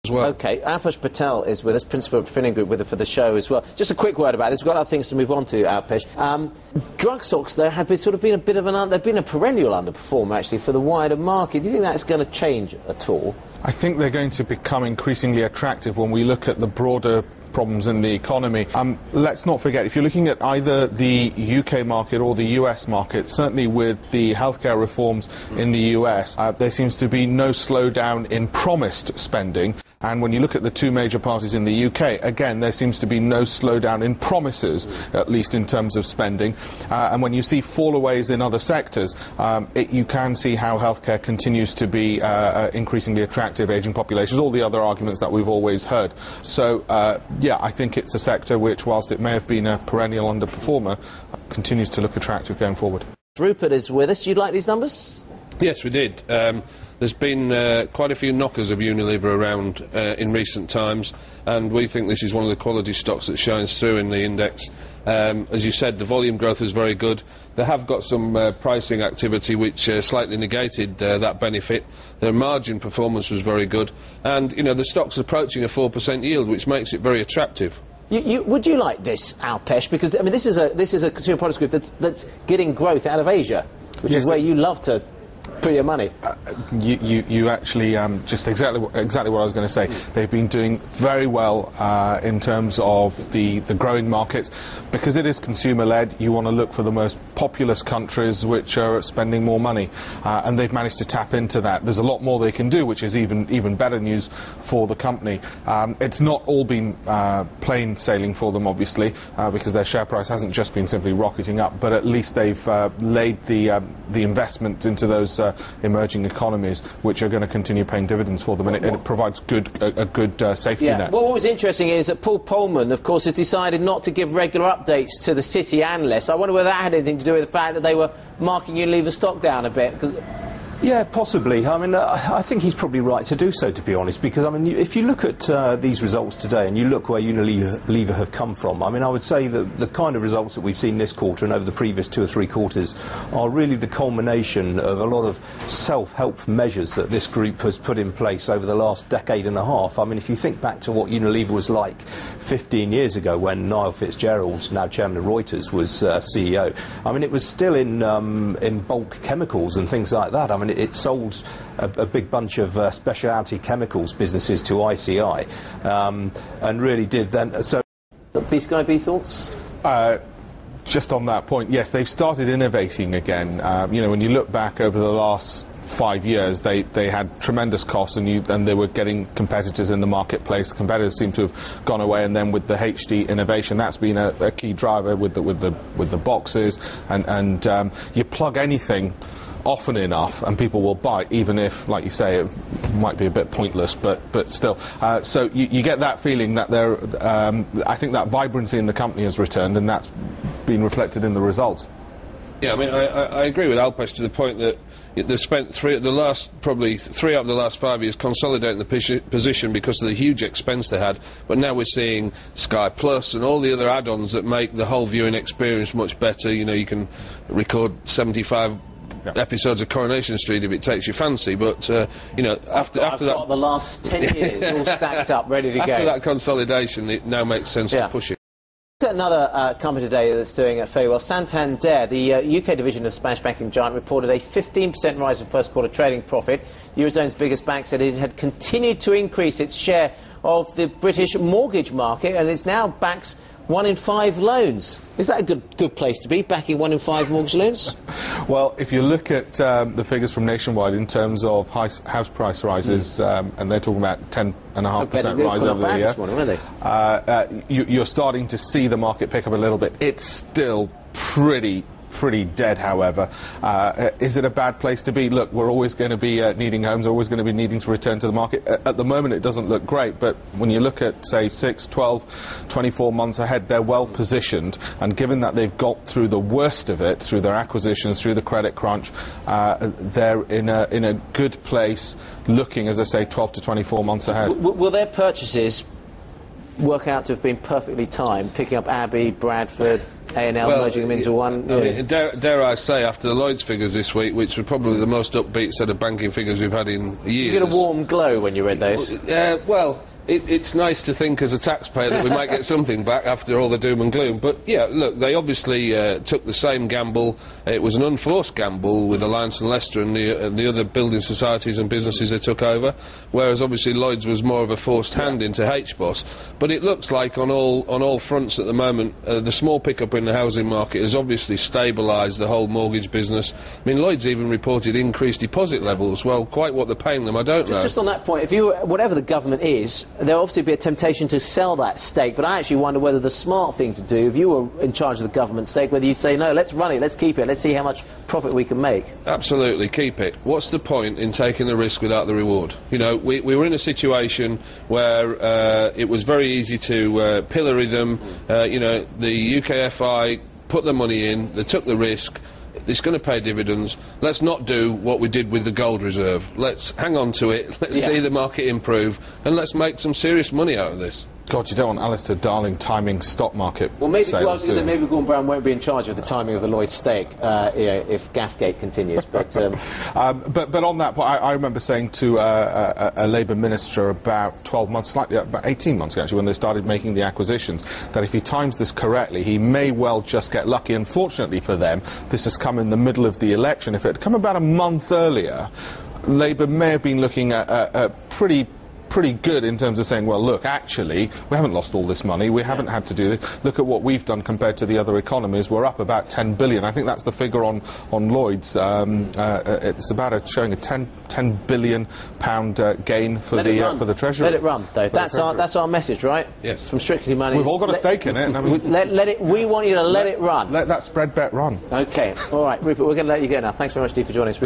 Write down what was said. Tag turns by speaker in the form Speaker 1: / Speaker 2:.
Speaker 1: as well.
Speaker 2: OK, Alpesh Patel is with us, Principal at Finning Group, with us for the show as well. Just a quick word about this. We've got other things to move on to, Alpesh. Drug stocks, though, have been a bit of they've been a perennial underperformer, actually, for the wider market. Do you think that's going to change at all?
Speaker 3: I think they're going to become increasingly attractive when we look at the broader problems in the economy. Let's not forget, if you're looking at either the UK market or the US market, certainly with the healthcare reforms in the US, there seems to be no slowdown in promised spending. And when you look at the two major parties in the UK, again, there seems to be no slowdown in promises, at least in terms of spending. And when you see fallaways in other sectors, you can see how healthcare continues to be increasingly attractive, ageing populations, all the other arguments that we've always heard. So, yeah, I think it's a sector which, whilst it may have been a perennial underperformer, continues to look attractive going forward.
Speaker 2: Rupert is with us. Do you like these numbers?
Speaker 1: Yes, we did. There's been quite a few knockers of Unilever around in recent times, and we think this is one of the quality stocks that shines through in the index. As you said, the volume growth was very good. They have got some pricing activity which slightly negated that benefit. Their margin performance was very good, and you know, the stock's approaching a 4% yield, which makes it very attractive.
Speaker 2: Would you like this, Alpesh? Because I mean, this is a consumer products group that's getting growth out of Asia, which is where you love to put your money.
Speaker 3: You actually just exactly what I was going to say. They've been doing very well in terms of the growing markets. Because it is consumer-led, you want to look for the most populous countries which are spending more money, and they've managed to tap into that. There's a lot more they can do, which is even better news for the company. It's not all been plain sailing for them, obviously, because their share price hasn't just been simply rocketing up, but at least they've laid the investment into those emerging economies, which are going to continue paying dividends for them, and it provides a good safety net.
Speaker 2: Well, what was interesting is that Paul Polman, of course, has decided not to give regular updates to the City analysts. I wonder whether that had anything to do with the fact that they were marking Unilever stock down a bit.
Speaker 4: Yeah, possibly. I mean, I think he's probably right to do so, to be honest, because, I mean, if you look at these results today and you look where Unilever have come from, I mean, I would say that the kind of results that we've seen this quarter and over the previous 2 or 3 quarters are really the culmination of a lot of self-help measures that this group has put in place over the last decade and a half. I mean, if you think back to what Unilever was like 15 years ago when Niall Fitzgerald, now chairman of Reuters, was CEO, I mean, it was still in bulk chemicals and things like that. I mean, it sold a big bunch of specialty chemicals businesses to ICI, and really did then. So,
Speaker 2: B thoughts?
Speaker 3: Just on that point, yes, they've started innovating again. You know, when you look back over the last 5 years, they had tremendous costs, and they were getting competitors in the marketplace. Competitors seem to have gone away, and then with the HD innovation, that's been a key driver with the boxes, and you plug anything often enough and people will buy, even if, like you say, it might be a bit pointless, but still. So you get that feeling that I think that vibrancy in the company has returned, and that's been reflected in the results.
Speaker 1: Yeah, I mean, I agree with Alpesh to the point that they've spent probably three out of the last 5 years consolidating the position because of the huge expense they had, but now we're seeing Sky Plus and all the other add-ons that make the whole viewing experience much better. You know, you can record 75 episodes of Coronation Street if it takes your fancy, but you know, after that,
Speaker 2: the last 10 years all stacked up, ready to go.
Speaker 1: After that consolidation, it now makes sense to push it.
Speaker 2: Look at another company today that's doing fairly well. Santander, the UK division of Spanish banking giant, reported a 15% rise in first quarter trading profit. The Eurozone's biggest bank said it had continued to increase its share of the British mortgage market, and it's now backs 1 in 5 loans. Is that a good place to be, backing 1 in 5 mortgage loans?
Speaker 3: Well, if you look at the figures from Nationwide in terms of house price rises, and they're talking about 10.5% rise over the year,
Speaker 2: morning,
Speaker 3: you're starting to see the market pick up a little bit. It's still pretty dead, however. Is it a bad place to be? Look, we're always going to be needing homes, we're always going to be needing to return to the market. At the moment it doesn't look great, but when you look at, say, 6, 12, 24 months ahead, they're well positioned, and given that they've got through the worst of it, through their acquisitions, through the credit crunch, they're in a good place looking, as I say, 12 to 24 months ahead.
Speaker 2: Will their purchases work out to have been perfectly timed, picking up Abbey, Bradford, A&L, merging them into one?
Speaker 1: I mean, dare I say, after the Lloyds figures this week, which were probably the most upbeat set of banking figures we've had in years.
Speaker 2: Did you get a warm glow when you read those?
Speaker 1: Well, it's nice to think as a taxpayer that we might get something back after all the doom and gloom. But, yeah, look, they obviously took the same gamble. It was an unforced gamble with Alliance and Leicester and the other building societies and businesses they took over, whereas obviously Lloyds was more of a forced hand into HBOS. But it looks like on all fronts at the moment, the small pickup in the housing market has obviously stabilised the whole mortgage business. I mean, Lloyds even reported increased deposit levels. Well, quite what they're paying them, I don't know.
Speaker 2: Just on that point, if you, whatever the government is, there'll obviously be a temptation to sell that stake, but I actually wonder whether the smart thing to do, if you were in charge of the government's stake, whether you'd say, no, let's run it, let's keep it, let's see how much profit we can make.
Speaker 1: Absolutely, keep it. What's the point in taking the risk without the reward? You know, we were in a situation where it was very easy to pillory them. You know, the UKFI put the money in, they took the risk. It's going to pay dividends. Let's not do what we did with the gold reserve. Let's hang on to it, let's see the market improve, and let's make some serious money out of this.
Speaker 3: God, you don't want Alistair Darling timing stock market
Speaker 2: well, maybe,
Speaker 3: sales,
Speaker 2: maybe Gordon Brown won't be in charge of the timing of the Lloyds stake if Gaffgate continues. But
Speaker 3: on that point, I remember saying to a Labour minister about 12 months, about 18 months ago, actually, when they started making the acquisitions, that if he times this correctly, he may well just get lucky. Unfortunately for them, this has come in the middle of the election. If it had come about a month earlier, Labour may have been looking at pretty good in terms of saying, well, look, actually, we haven't lost all this money, we haven't had to do this. Look at what we've done compared to the other economies. We're up about 10 billion. I think that's the figure on Lloyds. It's about showing a 10 billion pound gain for the Treasury.
Speaker 2: Let it run, though. That's our message, right?
Speaker 1: Yes.
Speaker 2: From Strictly Money.
Speaker 3: We've all got a stake in it. I mean,
Speaker 2: we want you to let it run.
Speaker 3: Let that spread bet run.
Speaker 2: Okay. All right, Rupert, we're going to let you go now. Thanks very much, Steve, for joining us.